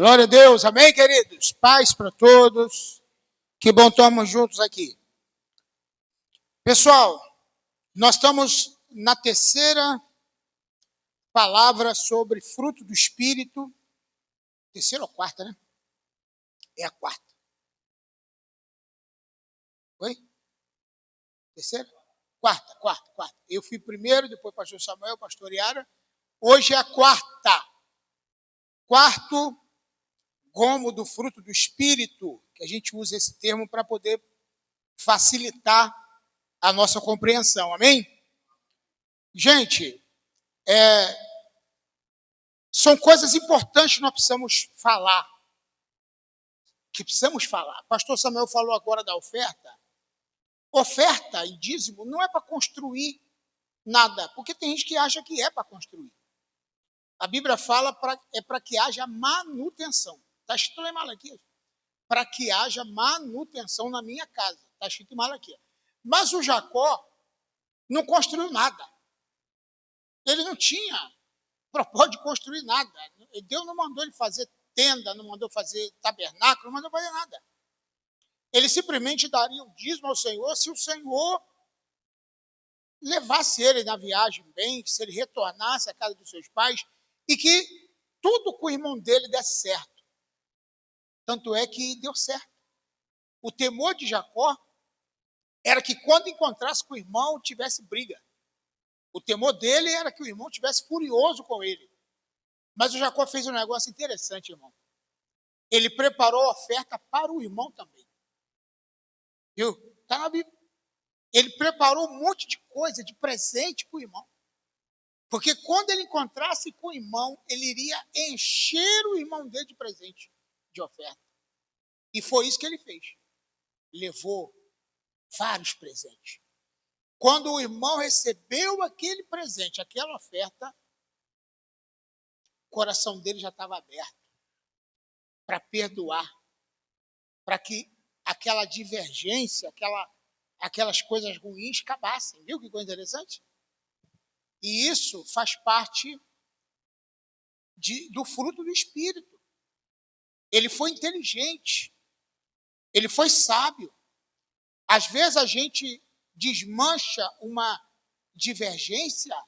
Glória a Deus, amém, queridos? Paz para todos. Que bom estarmos juntos aqui. Pessoal, nós estamos na terceira palavra sobre fruto do Espírito. Terceira ou quarta, né? É a quarta. Oi? Terceira? Quarta. Eu fui primeiro, depois pastor Samuel, pastor Yara. Hoje é a quarta. Quarto gomo do fruto do Espírito, que a gente usa esse termo para poder facilitar a nossa compreensão, amém? Gente, são coisas importantes que nós precisamos falar. Pastor Samuel falou agora da oferta. Oferta e dízimo não é para construir nada, porque tem gente que acha que é para construir. A Bíblia fala para que haja manutenção. Está escrito lá em Malaquias. Para que haja manutenção na minha casa. Está escrito em Malaquias. Mas o Jacó não construiu nada. Ele não tinha propósito de construir nada. Deus não mandou ele fazer tenda, não mandou fazer tabernáculo, não mandou fazer nada. Ele simplesmente daria o dízimo ao Senhor se o Senhor levasse ele na viagem bem, se ele retornasse à casa dos seus pais e que tudo com o irmão dele desse certo. Tanto é que deu certo. O temor de Jacó era que quando encontrasse com o irmão, tivesse briga. O temor dele era que o irmão tivesse furioso com ele. Mas o Jacó fez um negócio interessante, irmão. Ele preparou a oferta para o irmão também. Viu? Está na Bíblia. Ele preparou um monte de coisa, de presente para o irmão. Porque quando ele encontrasse com o irmão, ele iria encher o irmão dele de presente, de oferta. E foi isso que ele fez. Levou vários presentes. Quando o irmão recebeu aquele presente, aquela oferta, o coração dele já estava aberto para perdoar, para que aquela divergência, aquelas coisas ruins acabassem. Viu que coisa interessante? E isso faz parte do fruto do Espírito. Ele foi inteligente. Ele foi sábio. Às vezes a gente desmancha uma divergência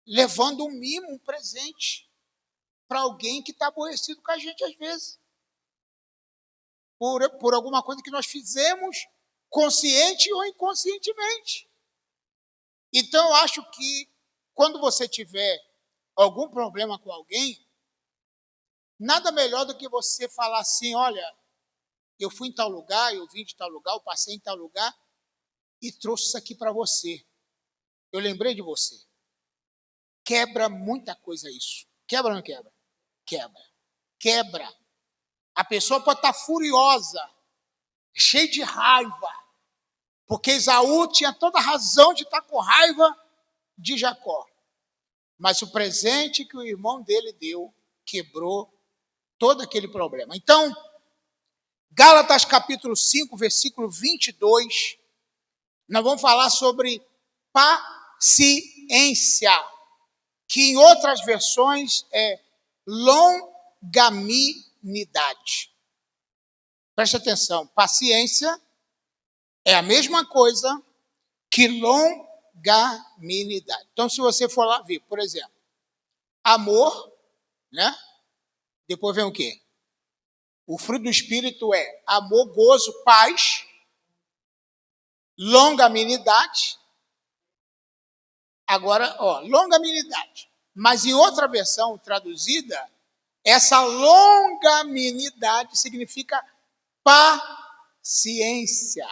levando um mimo, um presente para alguém que está aborrecido com a gente às vezes. Por alguma coisa que nós fizemos consciente ou inconscientemente. Então, eu acho que quando você tiver algum problema com alguém, nada melhor do que você falar assim, olha, eu fui em tal lugar, eu vim de tal lugar, eu passei em tal lugar e trouxe isso aqui para você. Eu lembrei de você. Quebra muita coisa isso. Quebra ou não quebra? Quebra. A pessoa pode estar furiosa, cheia de raiva, porque Esaú tinha toda a razão de estar com raiva de Jacó. Mas o presente que o irmão dele deu quebrou todo aquele problema. Então, Gálatas capítulo 5, versículo 22, nós vamos falar sobre paciência, que em outras versões é longanimidade. Preste atenção, paciência é a mesma coisa que longanimidade. Então, se você for lá ver, por exemplo, amor, né? Depois vem o quê? O fruto do Espírito é amor, gozo, paz, longanimidade. Agora, longanimidade. Mas em outra versão traduzida, essa longanimidade significa paciência.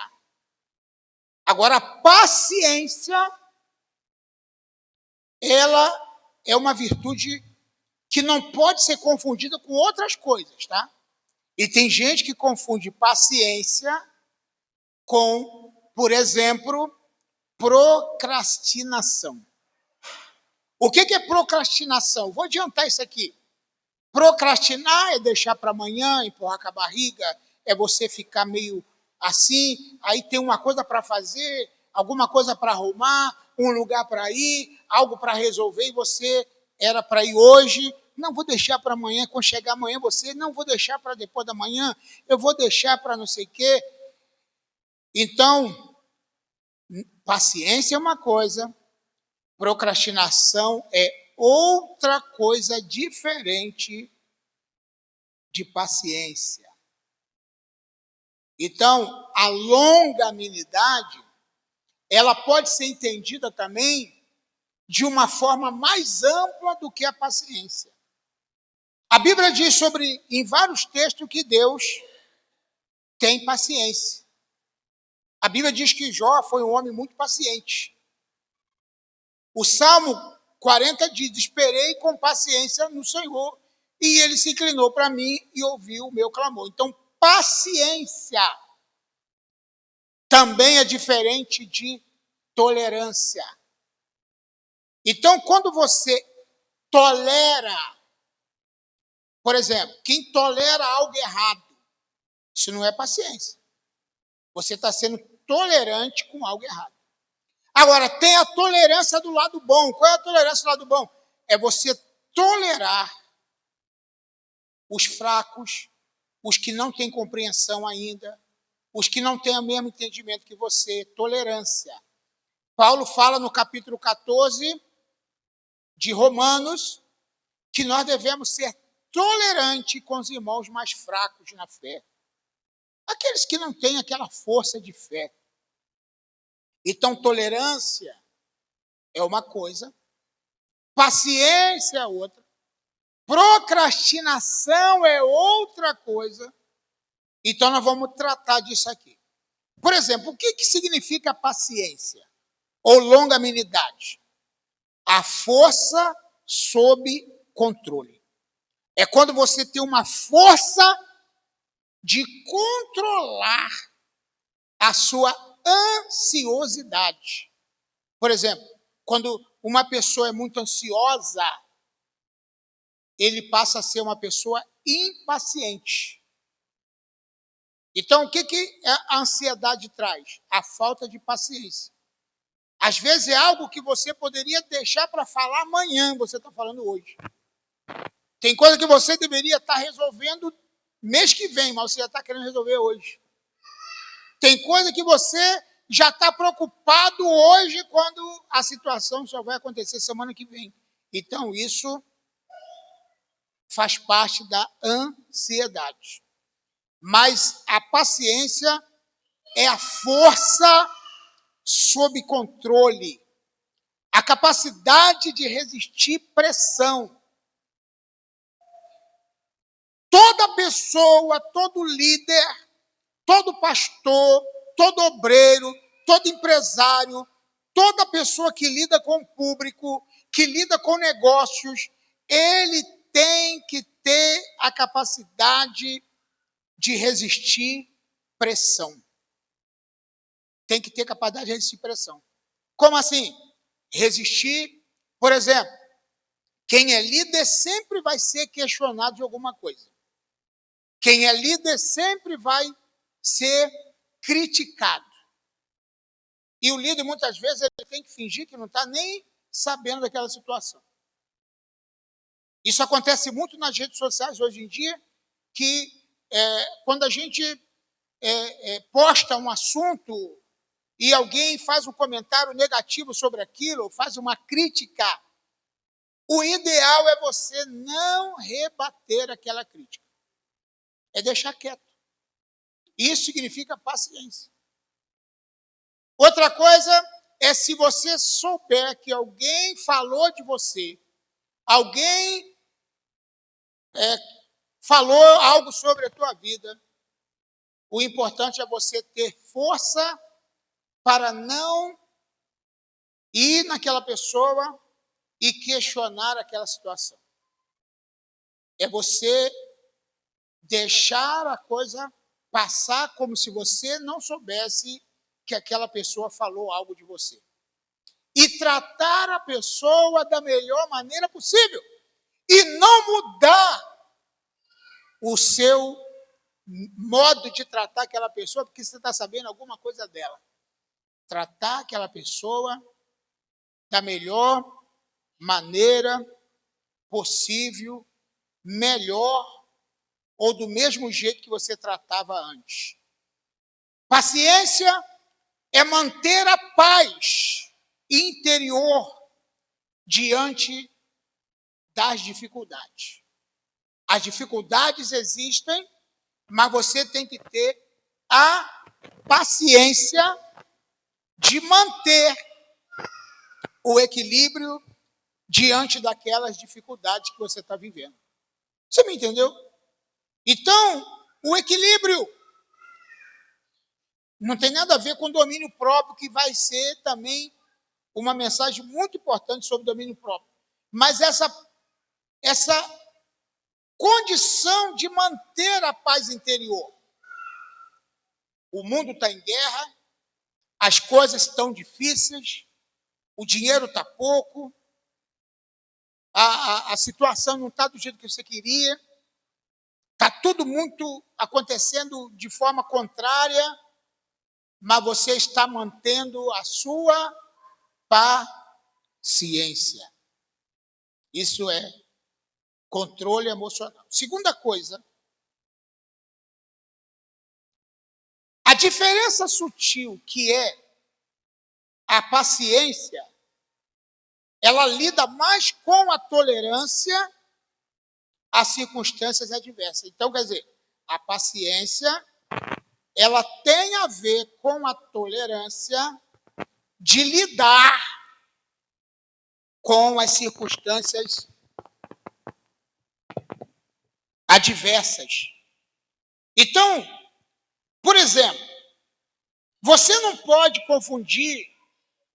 Agora, a paciência, ela é uma virtude que não pode ser confundida com outras coisas, tá? E tem gente que confunde paciência com, por exemplo, procrastinação. O que é procrastinação? Vou adiantar isso aqui. Procrastinar é deixar para amanhã, empurrar com a barriga, é você ficar meio assim, aí tem uma coisa para fazer, alguma coisa para arrumar, um lugar para ir, algo para resolver, e você era para ir hoje, não vou deixar para amanhã, quando chegar amanhã você, não vou deixar para depois da manhã, eu vou deixar para não sei o quê. Então, paciência é uma coisa, procrastinação é outra coisa diferente de paciência. Então, a longanimidade, ela pode ser entendida também de uma forma mais ampla do que a paciência. A Bíblia diz em vários textos que Deus tem paciência. A Bíblia diz que Jó foi um homem muito paciente. O Salmo 40 diz: esperei com paciência no Senhor, e ele se inclinou para mim e ouviu o meu clamor. Então, paciência também é diferente de tolerância. Então, quando você tolera, por exemplo, quem tolera algo errado, isso não é paciência. Você está sendo tolerante com algo errado. Agora, tem a tolerância do lado bom. Qual é a tolerância do lado bom? É você tolerar os fracos, os que não têm compreensão ainda, os que não têm o mesmo entendimento que você. Tolerância. Paulo fala no capítulo 14 de Romanos que nós devemos ser tolerantes com os irmãos mais fracos na fé. Aqueles que não têm aquela força de fé. Então, tolerância é uma coisa, paciência é outra, procrastinação é outra coisa. Então, nós vamos tratar disso aqui. Por exemplo, o que significa paciência ou longanimidade? A força sob controle. É quando você tem uma força de controlar a sua ansiosidade. Por exemplo, quando uma pessoa é muito ansiosa, ele passa a ser uma pessoa impaciente. Então, o que a ansiedade traz? A falta de paciência. Às vezes é algo que você poderia deixar para falar amanhã, você está falando hoje. Tem coisa que você deveria estar resolvendo mês que vem, mas você já está querendo resolver hoje. Tem coisa que você já está preocupado hoje quando a situação só vai acontecer semana que vem. Então, isso faz parte da ansiedade. Mas a paciência é a força sob controle, a capacidade de resistir pressão. Toda pessoa, todo líder, todo pastor, todo obreiro, todo empresário, toda pessoa que lida com o público, que lida com negócios, ele tem que ter a capacidade de resistir pressão. Tem que ter capacidade de resistir pressão. Como assim? Resistir, por exemplo, quem é líder sempre vai ser questionado de alguma coisa. Quem é líder sempre vai ser criticado. E o líder, muitas vezes, ele tem que fingir que não está nem sabendo daquela situação. Isso acontece muito nas redes sociais hoje em dia, que quando a gente posta um assunto e alguém faz um comentário negativo sobre aquilo, ou faz uma crítica, o ideal é você não rebater aquela crítica. É deixar quieto. Isso significa paciência. Outra coisa é se você souber que alguém falou de você, alguém falou algo sobre a tua vida, o importante é você ter força para não ir naquela pessoa e questionar aquela situação. É você deixar a coisa passar como se você não soubesse que aquela pessoa falou algo de você. E tratar a pessoa da melhor maneira possível. E não mudar o seu modo de tratar aquela pessoa, porque você está sabendo alguma coisa dela. Tratar aquela pessoa da melhor maneira possível, melhor ou do mesmo jeito que você tratava antes. Paciência é manter a paz interior diante das dificuldades. As dificuldades existem, mas você tem que ter a paciência de manter o equilíbrio diante daquelas dificuldades que você está vivendo. Você me entendeu? Então, o equilíbrio não tem nada a ver com domínio próprio, que vai ser também uma mensagem muito importante sobre domínio próprio. Mas essa condição de manter a paz interior. O mundo está em guerra, as coisas estão difíceis, o dinheiro está pouco, a situação não está do jeito que você queria, está tudo muito acontecendo de forma contrária, mas você está mantendo a sua paciência. Isso é controle emocional. Segunda coisa, a diferença sutil que é a paciência, ela lida mais com a tolerância às circunstâncias adversas. Então, quer dizer, a paciência, ela tem a ver com a tolerância de lidar com as circunstâncias adversas. Então, por exemplo, você não pode confundir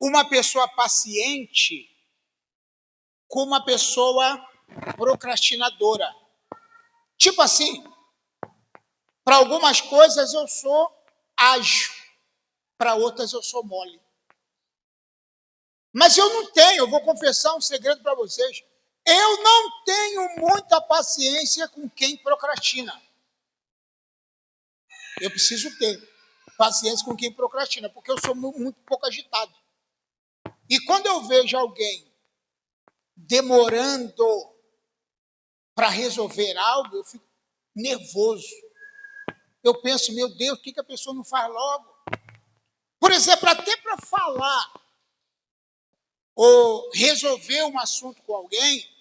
uma pessoa paciente com uma pessoa procrastinadora. Tipo assim, para algumas coisas eu sou ágil, para outras eu sou mole. Mas eu vou confessar um segredo para vocês, eu não tenho muita paciência com quem procrastina. Eu preciso ter paciência com quem procrastina, porque eu sou muito pouco agitado. E quando eu vejo alguém demorando para resolver algo, eu fico nervoso. Eu penso, meu Deus, o que a pessoa não faz logo? Por exemplo, até para falar ou resolver um assunto com alguém,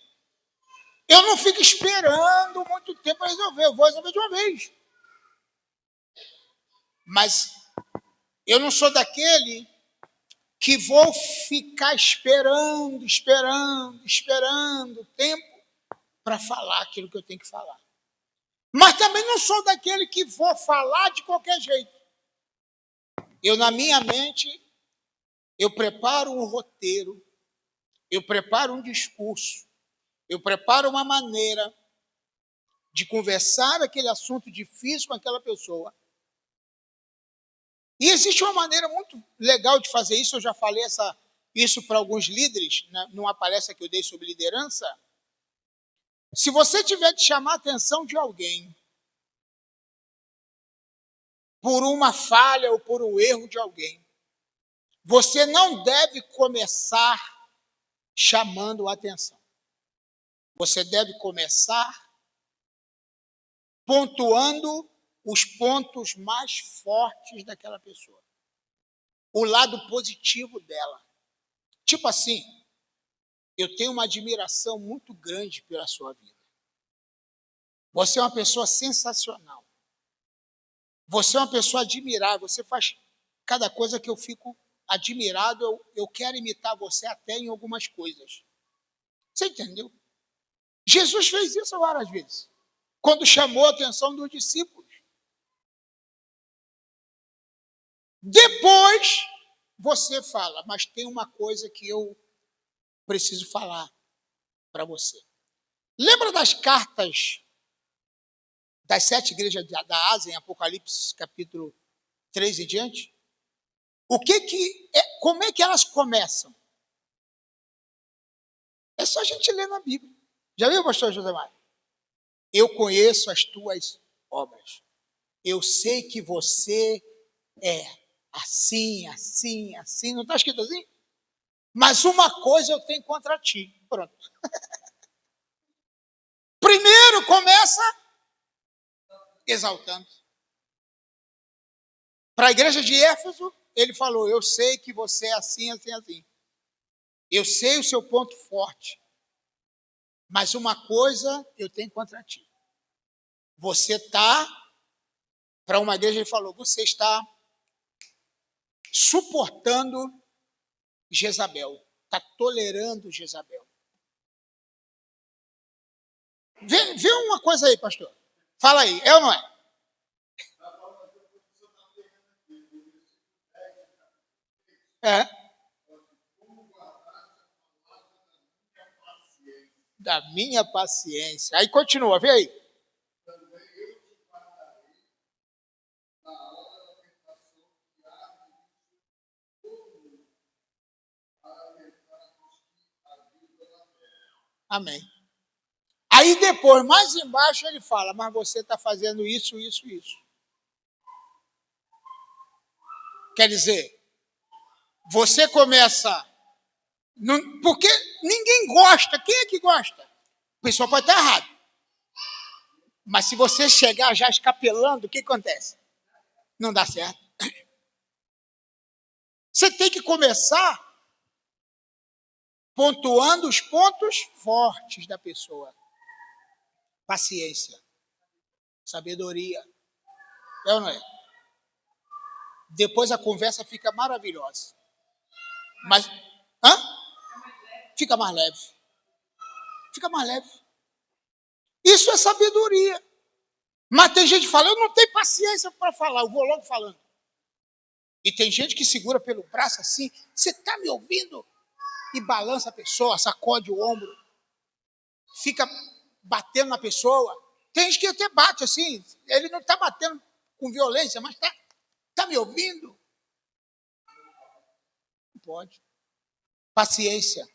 eu não fico esperando muito tempo para resolver, eu vou resolver de uma vez. Mas eu não sou daquele que vou ficar esperando tempo para falar aquilo que eu tenho que falar. Mas também não sou daquele que vou falar de qualquer jeito. Eu, na minha mente, eu preparo um roteiro, eu preparo um discurso, eu preparo uma maneira de conversar aquele assunto difícil com aquela pessoa. E existe uma maneira muito legal de fazer isso, eu já falei isso para alguns líderes, numa palestra que eu dei sobre liderança. Se você tiver de chamar a atenção de alguém por uma falha ou por um erro de alguém, você não deve começar chamando a atenção. Você deve começar pontuando os pontos mais fortes daquela pessoa. O lado positivo dela. Tipo assim, eu tenho uma admiração muito grande pela sua vida. Você é uma pessoa sensacional. Você é uma pessoa admirável. Você faz cada coisa que eu fico admirado. Eu quero imitar você até em algumas coisas. Você entendeu? Jesus fez isso várias vezes. Quando chamou a atenção dos discípulos. Depois, você fala, mas tem uma coisa que eu preciso falar para você. Lembra das cartas das 7 igrejas da Ásia, em Apocalipse, capítulo 3 em diante? Como é que elas começam? É só a gente ler na Bíblia. Já viu, pastor José Mário? Eu conheço as tuas obras. Eu sei que você é assim. Não está escrito assim? Mas uma coisa eu tenho contra ti. Pronto. primeiro começa exaltando. Para a igreja de Éfeso, ele falou: eu sei que você é assim, assim, assim. Eu sei o seu ponto forte. Mas uma coisa eu tenho contra ti. Você está, para uma igreja ele falou, você está suportando Jezabel. Está tolerando Jezabel. Vê uma coisa aí, pastor. Fala aí, é ou não é? É. Da minha paciência. Aí continua, vê aí. Amém. Aí depois, mais embaixo, ele fala, mas você está fazendo isso, isso, isso. Quer dizer, você começa... porque ninguém gosta. Quem é que gosta? O pessoal pode estar errado. Mas se você chegar já escapelando, o que acontece? Não dá certo. Você tem que começar pontuando os pontos fortes da pessoa. Paciência. Sabedoria. É ou não é? Depois a conversa fica maravilhosa. Mas, fica mais leve. Fica mais leve. Isso é sabedoria. Mas tem gente que fala, eu não tenho paciência para falar, eu vou logo falando. E tem gente que segura pelo braço assim, você está me ouvindo? E balança a pessoa, sacode o ombro, fica batendo na pessoa. Tem gente que até bate assim, ele não está batendo com violência, mas está me ouvindo? Não pode. Paciência.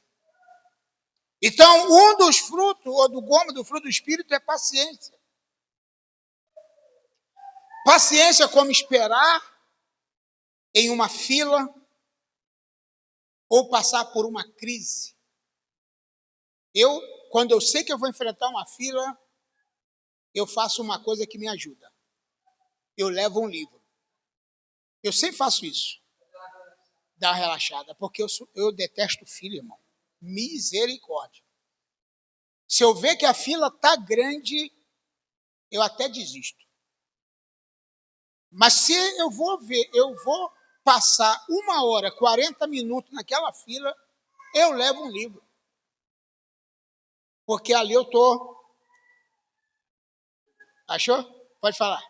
Então, um dos frutos, ou do gomo do fruto do Espírito é paciência. Paciência como esperar em uma fila ou passar por uma crise. Quando eu sei que eu vou enfrentar uma fila, eu faço uma coisa que me ajuda. Eu levo um livro. Eu sempre faço isso. Dá uma relaxada, porque eu detesto fila, irmão. Misericórdia. Se eu ver que a fila está grande, eu até desisto. Mas se eu vou passar 1h, 40 minutos naquela fila, eu levo um livro. Porque ali eu estou... Achou? Pode falar.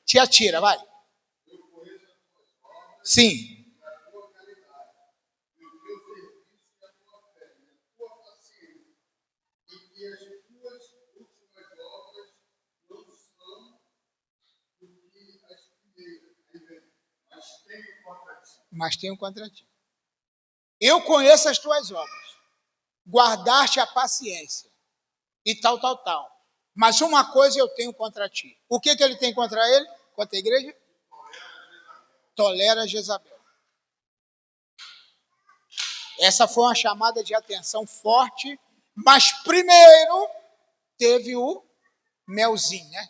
Te atira, vai. Sim. Mas tenho contra ti. Eu conheço as tuas obras. Guardaste a paciência. E tal, tal, tal. Mas uma coisa eu tenho contra ti. O que ele tem contra ele? Contra a igreja? Tolera Jezabel. Essa foi uma chamada de atenção forte, mas primeiro teve o melzinho, né?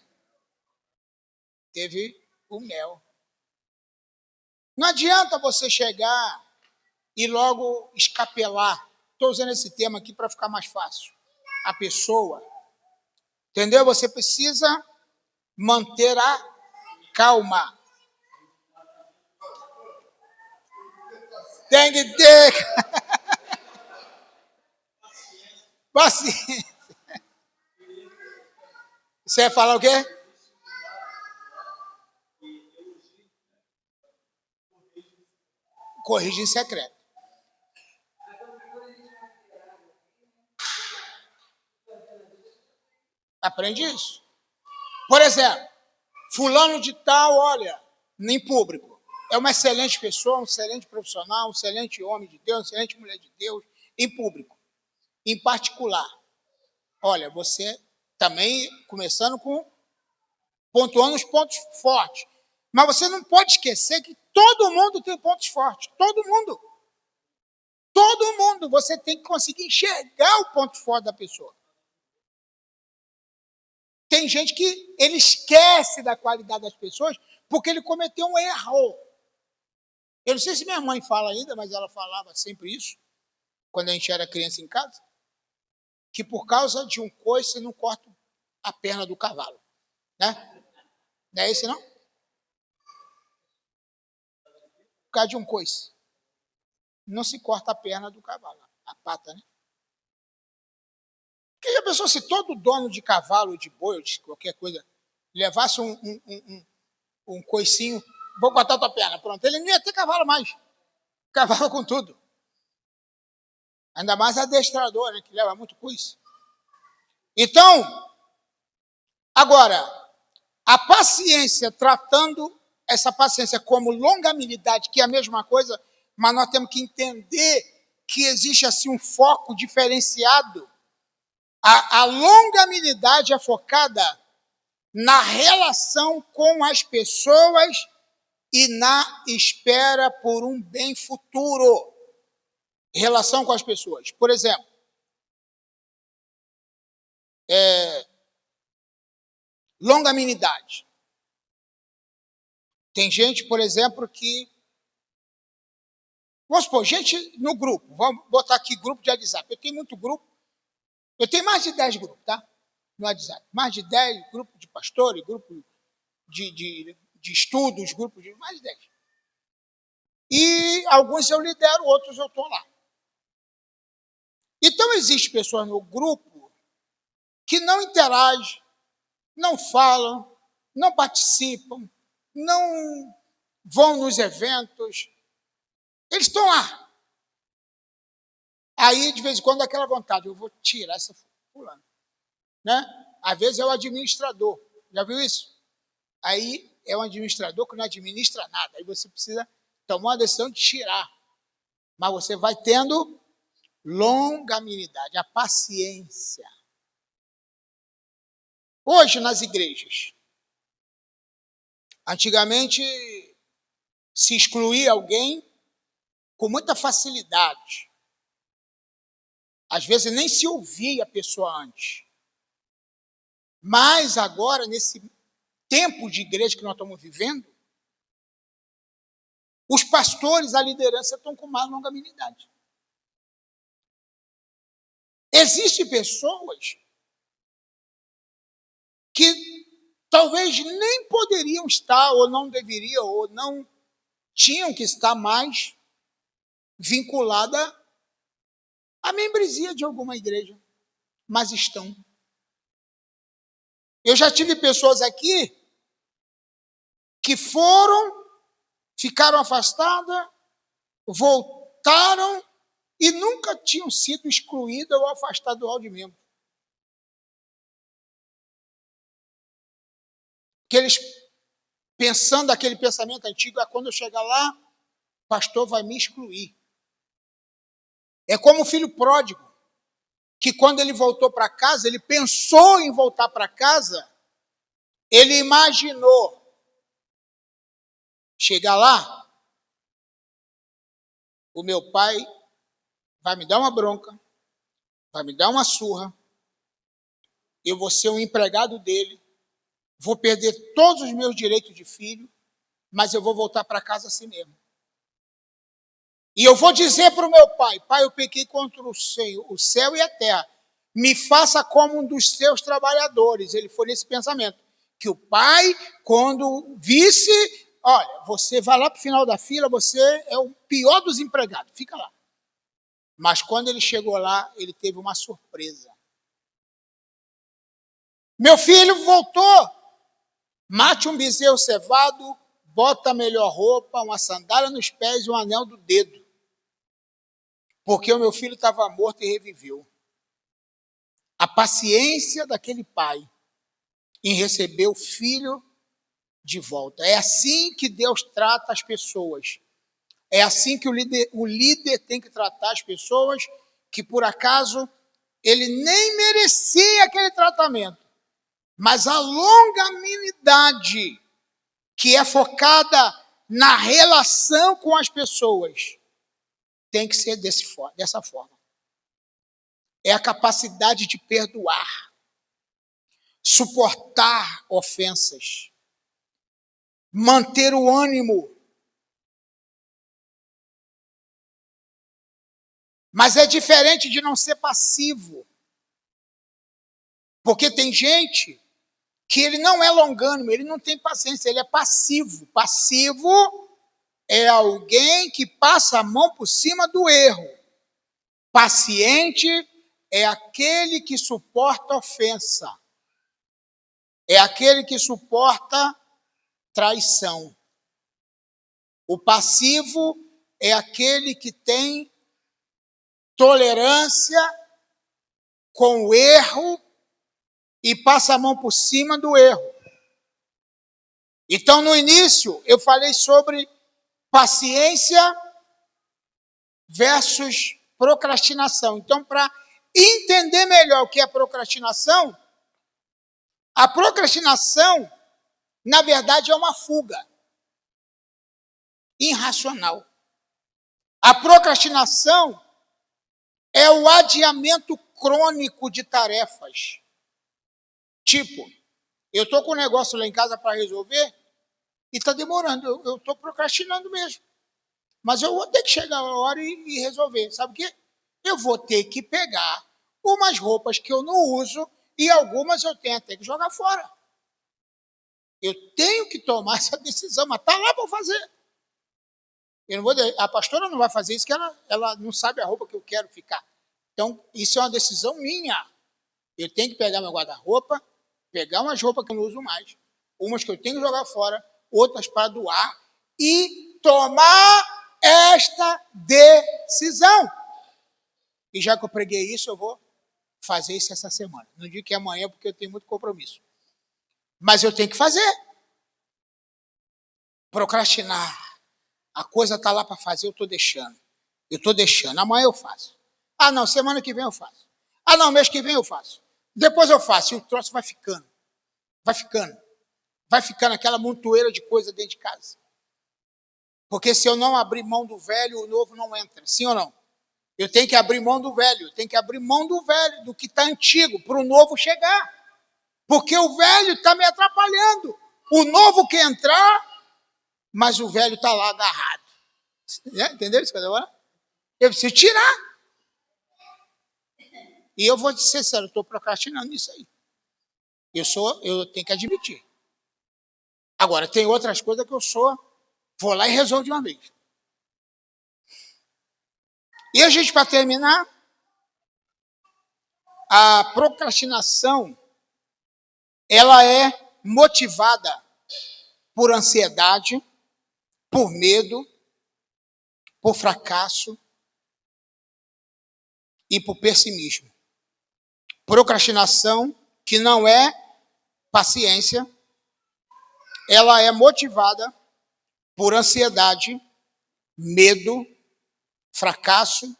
Teve o mel. Não adianta você chegar e logo escapelar. Estou usando esse termo aqui para ficar mais fácil. A pessoa. Entendeu? Você precisa manter a calma. Tem que ter paciência. Você ia falar o quê? Corrige em secreto. Aprende isso. Por exemplo, fulano de tal, olha, em público, é uma excelente pessoa, um excelente profissional, um excelente homem de Deus, uma excelente mulher de Deus, em público. Em particular, olha, você também começando pontuando os pontos fortes. Mas você não pode esquecer que todo mundo tem pontos fortes. Todo mundo. Todo mundo, você tem que conseguir enxergar o ponto forte da pessoa. Tem gente que ele esquece da qualidade das pessoas porque ele cometeu um erro. Eu não sei se minha mãe fala ainda, mas ela falava sempre isso, quando a gente era criança em casa, que por causa de um coice não corta a perna do cavalo. Né? Não é esse, não? Por causa de um coice. Não se corta a perna do cavalo, a pata, né? Porque já pensou se todo dono de cavalo, de boi, ou de qualquer coisa, levasse um coicinho, vou cortar tua perna, pronto. Ele não ia ter cavalo mais. Cavalo com tudo. Ainda mais adestrador, né, que leva muito coice. Então, agora, a paciência, tratando essa paciência como longanimidade, que é a mesma coisa, mas nós temos que entender que existe assim um foco diferenciado. A longanimidade é focada na relação com as pessoas e na espera por um bem futuro. Relação com as pessoas. Por exemplo, longanimidade. Tem gente, por exemplo, que... Vamos supor, gente no grupo. Vamos botar aqui grupo de WhatsApp. Eu tenho muito grupo. Eu tenho mais de 10 grupos, tá? No WhatsApp. Mais de 10 grupos de pastores, grupos de estudos, grupos de mais de 10. E alguns eu lidero, outros eu estou lá. Então, existem pessoas no grupo que não interagem, não falam, não participam, não vão nos eventos. Eles estão lá. Aí, de vez em quando, dá aquela vontade, eu vou tirar essa fulana. Né? Às vezes é o administrador. Já viu isso? Aí é um administrador que não administra nada. Aí você precisa tomar uma decisão de tirar. Mas você vai tendo longanimidade, a paciência. Hoje, nas igrejas, antigamente se excluía alguém com muita facilidade. Às vezes nem se ouvia a pessoa antes. Mas agora, nesse tempo de igreja que nós estamos vivendo, os pastores, a liderança, estão com mais longanimidade. Existem pessoas que talvez nem poderiam estar, ou não deveriam, ou não tinham que estar mais vinculadas à membresia de alguma igreja, mas estão. Eu já tive pessoas aqui que ficaram afastadas, voltaram e nunca tinham sido excluídas ou afastadas do hall de membro. Que eles, pensando aquele pensamento antigo, quando eu chegar lá, o pastor vai me excluir. É como o filho pródigo, que quando ele voltou para casa, ele pensou em voltar para casa, ele imaginou chegar lá, o meu pai vai me dar uma bronca, vai me dar uma surra, eu vou ser um empregado dele, vou perder todos os meus direitos de filho, mas eu vou voltar para casa assim mesmo. E eu vou dizer para o meu pai, pai, eu pequei contra o céu e a terra, me faça como um dos seus trabalhadores. Ele foi nesse pensamento, que o pai, quando visse, olha, você vai lá para o final da fila, você é o pior dos empregados, fica lá. Mas quando ele chegou lá, ele teve uma surpresa. Meu filho voltou, mate um bezerro cevado, bota a melhor roupa, uma sandália nos pés e um anel do dedo. Porque o meu filho estava morto e reviveu. A paciência daquele pai em receber o filho de volta. É assim que Deus trata as pessoas. É assim que o líder tem que tratar as pessoas que, por acaso, ele nem merecia aquele tratamento. Mas a longanimidade que é focada na relação com as pessoas tem que ser dessa forma. É a capacidade de perdoar, suportar ofensas, manter o ânimo. Mas é diferente de não ser passivo. Porque tem gente que ele não é longânimo, ele não tem paciência, ele é passivo. Passivo é alguém que passa a mão por cima do erro. Paciente é aquele que suporta ofensa. É aquele que suporta traição. O passivo é aquele que tem tolerância com o erro e passa a mão por cima do erro. Então, no início, eu falei sobre paciência versus procrastinação. Então, para entender melhor o que é procrastinação, a procrastinação, na verdade, é uma fuga irracional. A procrastinação é o adiamento crônico de tarefas. Tipo, eu estou com um negócio lá em casa para resolver e está demorando. Eu estou procrastinando mesmo. Mas eu vou ter que chegar a hora e resolver. Sabe o quê? Eu vou ter que pegar umas roupas que eu não uso e algumas eu tenho até que jogar fora. Eu tenho que tomar essa decisão, mas está lá para fazer. Eu não vou, a pastora não vai fazer isso, que ela não sabe a roupa que eu quero ficar. Então, isso é uma decisão minha. Eu tenho que pegar meu guarda-roupa, pegar umas roupas que eu não uso mais, umas que eu tenho que jogar fora, outras para doar, e tomar esta decisão. E já que eu preguei isso, eu vou fazer isso essa semana. Não digo que é amanhã, porque eu tenho muito compromisso. Mas eu tenho que fazer. Procrastinar. A coisa está lá para fazer, eu estou deixando. Eu estou deixando. Amanhã eu faço. Ah, não, semana que vem eu faço. Ah, não, mês que vem eu faço. Depois eu faço. E o troço vai ficando. Vai ficando. Vai ficando aquela montoeira de coisa dentro de casa. Porque se eu não abrir mão do velho, o novo não entra. Sim ou não? Eu tenho que abrir mão do velho. Eu tenho que abrir mão do velho, do que está antigo, para o novo chegar. Porque o velho está me atrapalhando. O novo quer entrar, mas o velho está lá agarrado. Entendeu isso que eu estou falando? Eu preciso tirar. E eu vou ser sério, eu estou procrastinando isso aí. Eu tenho que admitir. Agora, tem outras coisas que vou lá e resolvo de uma vez. E a gente, para terminar, a procrastinação, ela é motivada por ansiedade, por medo, por fracasso e por pessimismo. Procrastinação, que não é paciência, ela é motivada por ansiedade, medo, fracasso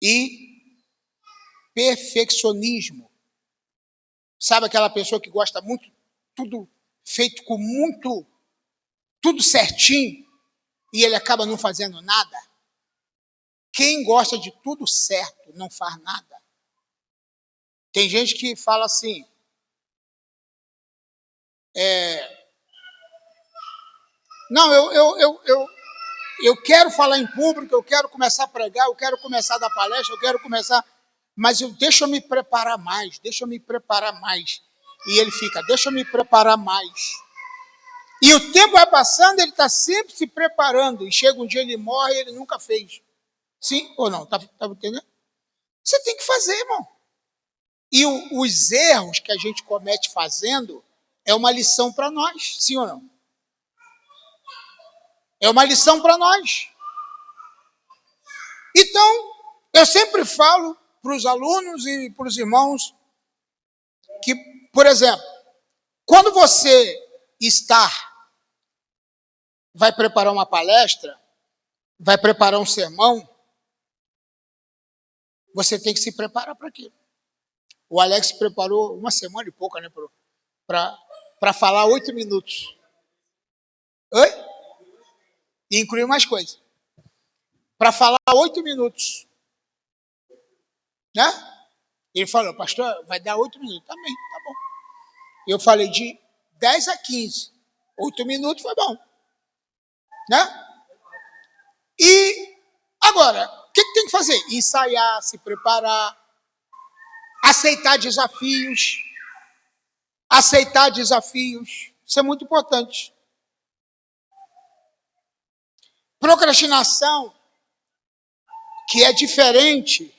e perfeccionismo. Sabe aquela pessoa que gosta muito, tudo feito com muito, tudo certinho, e ele acaba não fazendo nada? Quem gosta de tudo certo não faz nada. Tem gente que fala assim, não, eu quero falar em público, eu quero começar a pregar, eu quero começar a dar palestra, eu quero começar, mas deixa eu me preparar mais, deixa eu me preparar mais. E ele fica, deixa eu me preparar mais. E o tempo vai passando, ele está sempre se preparando, e chega um dia ele morre e ele nunca fez. Sim ou não? Tá entendendo? Você tem que fazer, irmão. E os erros que a gente comete fazendo é uma lição para nós, sim ou não? É uma lição para nós. Então, eu sempre falo para os alunos e para os irmãos que, por exemplo, quando você vai preparar uma palestra, vai preparar um sermão, você tem que se preparar para aquilo. O Alex preparou uma semana e pouco, né, para falar 8 minutos. Oi? E incluiu mais coisas. para falar 8 minutos. Né? Ele falou, pastor, vai dar 8 minutos. Também, tá bom. Eu falei de 10 a 15. 8 minutos foi bom. Né? E agora, o que tem que fazer? Ensaiar, se preparar, aceitar desafios. Aceitar desafios. Isso é muito importante. Procrastinação, que é diferente.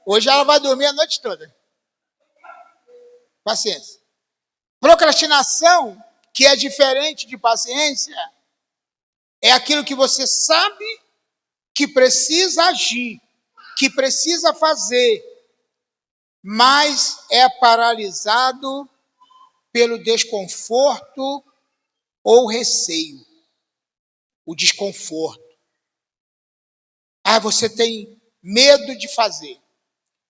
Hoje ela vai dormir a noite toda. Paciência. Procrastinação, que é diferente de paciência, é aquilo que você sabe que precisa agir, que precisa fazer, mas é paralisado pelo desconforto ou receio. O desconforto. Ah, você tem medo de fazer.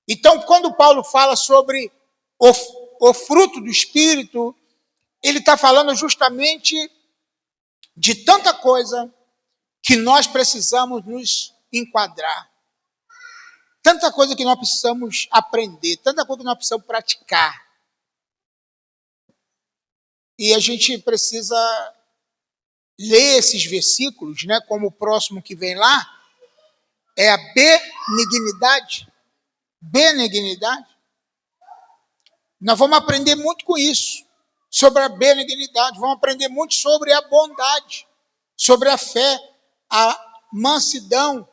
Então, quando Paulo fala sobre o fruto do Espírito, ele está falando justamente de tanta coisa que nós precisamos nos enquadrar. Tanta coisa que nós precisamos aprender, tanta coisa que nós precisamos praticar. E a gente precisa ler esses versículos, né, como o próximo que vem lá, é a benignidade. Benignidade. Nós vamos aprender muito com isso, sobre a benignidade, vamos aprender muito sobre a bondade, sobre a fé, a mansidão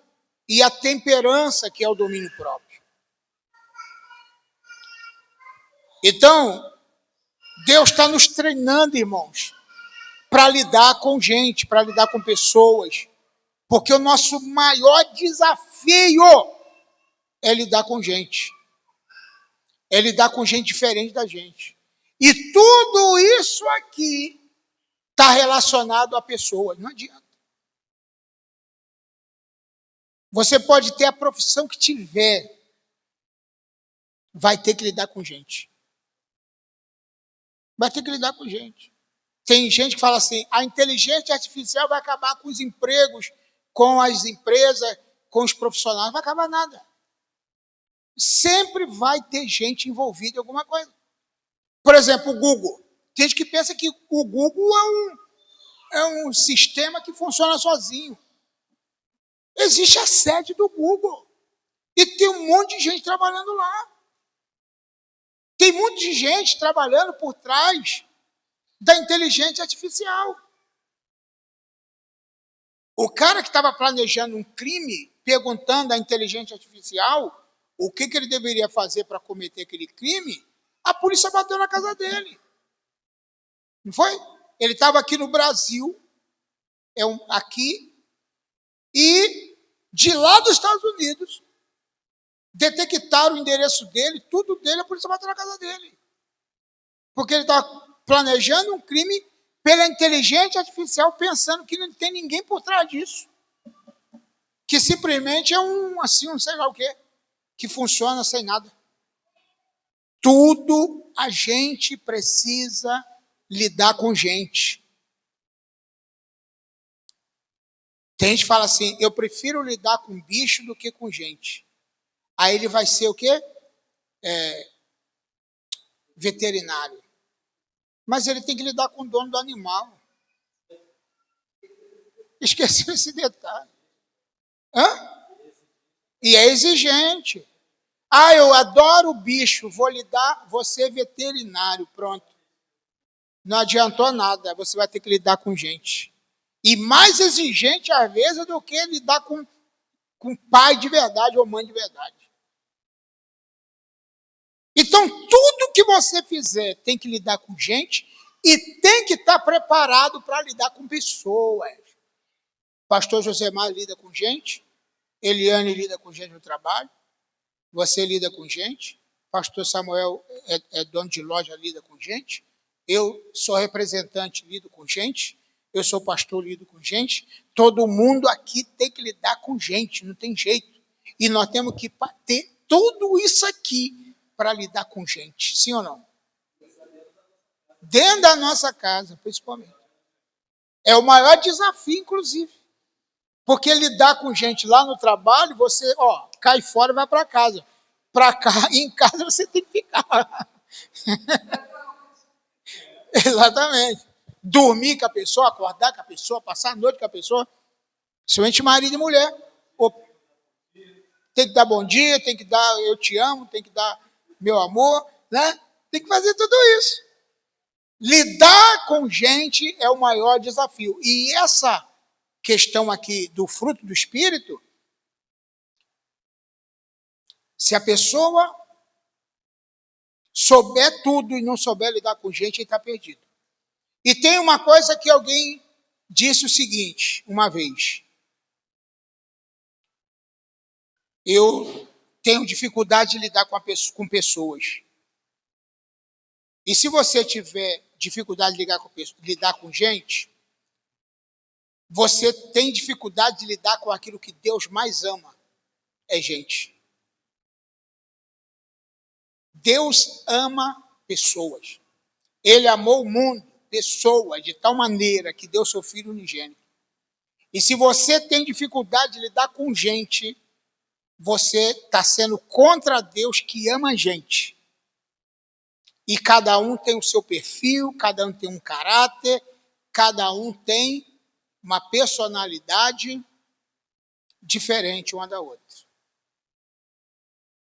e a temperança, que é o domínio próprio. Então, Deus está nos treinando, irmãos, para lidar com gente, para lidar com pessoas, porque o nosso maior desafio é lidar com gente. É lidar com gente diferente da gente. E tudo isso aqui está relacionado a pessoas. Não adianta. Você pode ter a profissão que tiver, vai ter que lidar com gente. Vai ter que lidar com gente. Tem gente que fala assim, a inteligência artificial vai acabar com os empregos, com as empresas, com os profissionais. Não vai acabar nada. Sempre vai ter gente envolvida em alguma coisa. Por exemplo, o Google. Tem gente que pensa que o Google é um sistema que funciona sozinho. Existe a sede do Google. E tem um monte de gente trabalhando lá. Tem um monte de gente trabalhando por trás da inteligência artificial. O cara que estava planejando um crime, perguntando à inteligência artificial o que ele deveria fazer para cometer aquele crime, a polícia bateu na casa dele. Não foi? Ele estava aqui no Brasil, aqui, e de lá dos Estados Unidos, detectaram o endereço dele, tudo dele, a polícia bateu na casa dele. Porque ele estava planejando um crime pela inteligência artificial, pensando que não tem ninguém por trás disso. Que simplesmente é um sei lá o quê, que funciona sem nada. Tudo a gente precisa lidar com gente. Tem gente que fala assim, eu prefiro lidar com bicho do que com gente. Aí ele vai ser o quê? Veterinário. Mas ele tem que lidar com o dono do animal. Esqueceu esse detalhe. E é exigente. Ah, eu adoro o bicho, vou ser veterinário, pronto. Não adiantou nada, você vai ter que lidar com gente. E mais exigente, às vezes, do que lidar com pai de verdade ou mãe de verdade. Então, tudo que você fizer tem que lidar com gente e tem que estar preparado para lidar com pessoas. Pastor Josemar lida com gente, Eliane lida com gente no trabalho, você lida com gente, pastor Samuel é dono de loja, lida com gente, eu sou representante, lido com gente, eu sou pastor, lido com gente, todo mundo aqui tem que lidar com gente, não tem jeito. E nós temos que ter tudo isso aqui para lidar com gente, sim ou não? Dentro da nossa casa, principalmente. É o maior desafio, inclusive. Porque lidar com gente lá no trabalho, você, cai fora e vai para casa. Para cá, em casa você tem que ficar. Exatamente. Dormir com a pessoa, acordar com a pessoa, passar a noite com a pessoa, principalmente marido e mulher. Tem que dar bom dia, tem que dar eu te amo, tem que dar meu amor, né? Tem que fazer tudo isso. Lidar com gente é o maior desafio. E essa questão aqui do fruto do Espírito, se a pessoa souber tudo e não souber lidar com gente, ele está perdido. E tem uma coisa que alguém disse o seguinte, uma vez. Eu tenho dificuldade de lidar com pessoas. E se você tiver dificuldade de lidar com gente, você tem dificuldade de lidar com aquilo que Deus mais ama, é gente. Deus ama pessoas. Ele amou o mundo, pessoas, de tal maneira que deu seu Filho unigênito. E se você tem dificuldade de lidar com gente, você está sendo contra Deus que ama a gente. E cada um tem o seu perfil, cada um tem um caráter, cada um tem uma personalidade diferente uma da outra.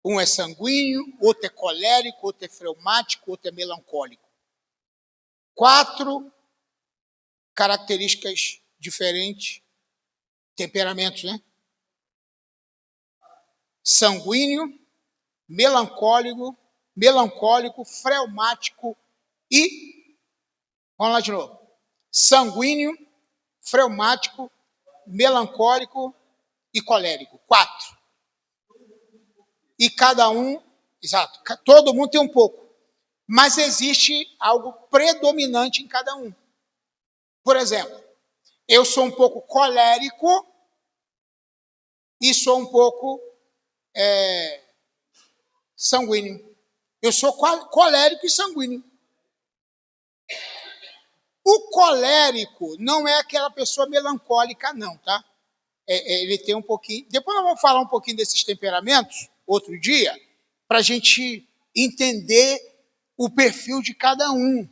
Um é sanguíneo, outro é colérico, outro é fleumático, outro é melancólico. 4 características diferentes, temperamentos, né? Sanguíneo, melancólico, fleumático e... Vamos lá de novo. Sanguíneo, fleumático, melancólico e colérico. 4. E cada um, exato, todo mundo tem um pouco. Mas existe algo predominante em cada um. Por exemplo, eu sou um pouco colérico e sou um pouco sanguíneo. Eu sou colérico e sanguíneo. O colérico não é aquela pessoa melancólica, não, tá? Ele tem um pouquinho... Depois nós vamos falar um pouquinho desses temperamentos, outro dia, para a gente entender o perfil de cada um.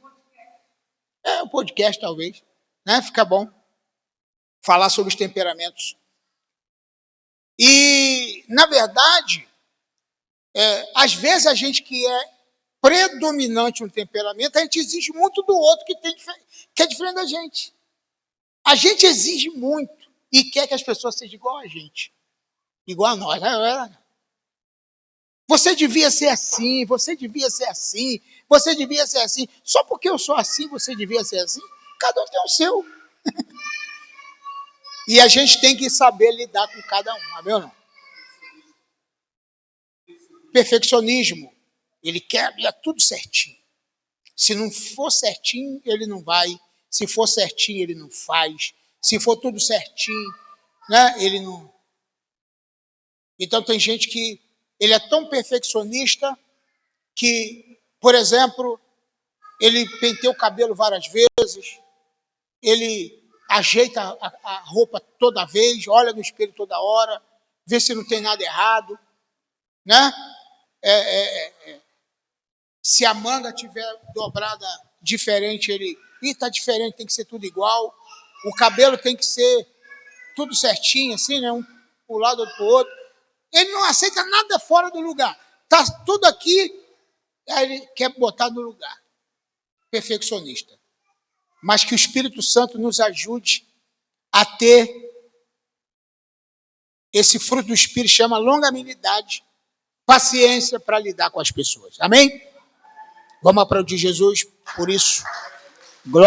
Um podcast, talvez, né? Fica bom falar sobre os temperamentos. E, na verdade, às vezes a gente que é predominante no temperamento, a gente exige muito do outro que é diferente da gente. A gente exige muito e quer que as pessoas sejam igual a gente. Igual a nós. Você devia ser assim, você devia ser assim, você devia ser assim. Só porque eu sou assim, você devia ser assim? Cada um tem o seu. E a gente tem que saber lidar com cada um, amém ou não? Perfeccionismo. Ele quer tudo certinho. Se não for certinho, ele não vai. Se for certinho, ele não faz. Se for tudo certinho, né, ele não... Então tem gente que ele é tão perfeccionista que, por exemplo, ele penteia o cabelo várias vezes, ele ajeita a roupa toda vez, olha no espelho toda hora, vê se não tem nada errado, né? Se a manga tiver dobrada diferente, ele... está diferente, tem que ser tudo igual. O cabelo tem que ser tudo certinho, assim, né? Um para o lado, outro para o outro. Ele não aceita nada fora do lugar. Está tudo aqui, aí ele quer botar no lugar. Perfeccionista. Mas que o Espírito Santo nos ajude a ter esse fruto do Espírito, chama longanimidade, paciência para lidar com as pessoas. Amém? Vamos aplaudir Jesus por isso. Glória.